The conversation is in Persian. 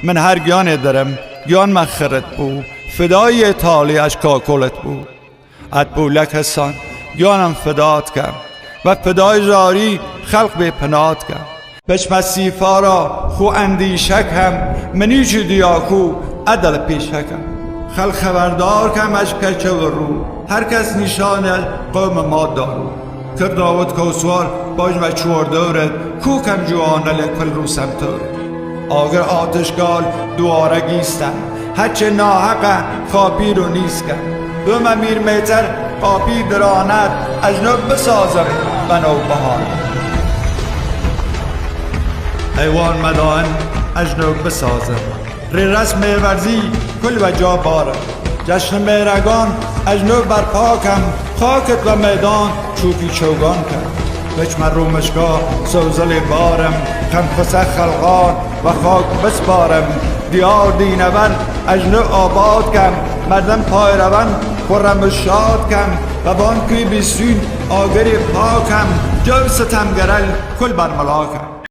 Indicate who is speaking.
Speaker 1: من هر گیان درم گیان مخرت بو فدای تالی اش کاکلت بو ات بولک هستان گیانم فدات کم و فدای جاری خلق به پنات کم بچمسیفا را خو اندیشک هم منی جدیاکو عدل پیشکم خلق خبردار کم از کچه و رو هر کس نشان قوم ما دارو کرد داود کوسوار باج و چور دورت کو کم جوانه لکل رو سمتورت آگر آتشگال دواره گیستن هرچه ناحقه خاپی رو نیست کن دوم میر میتر خاپی دراند اجنب بسازم بنو بهار حیوان مدان اجنب بسازم ری رسم ورزی کل و جا بارم جشن میرگان اجنب برپاکم خاکت و میدان چوبی چوگان کن بچمن رومشگاه سوزل بارم خم خسه خلقان و خاک بسپارم دیار دینور اجنب آباد کم مردم پای روان خورم شاد کم و بان که بیسین آگری پاکم جو ستمگرل کل بر ملاکم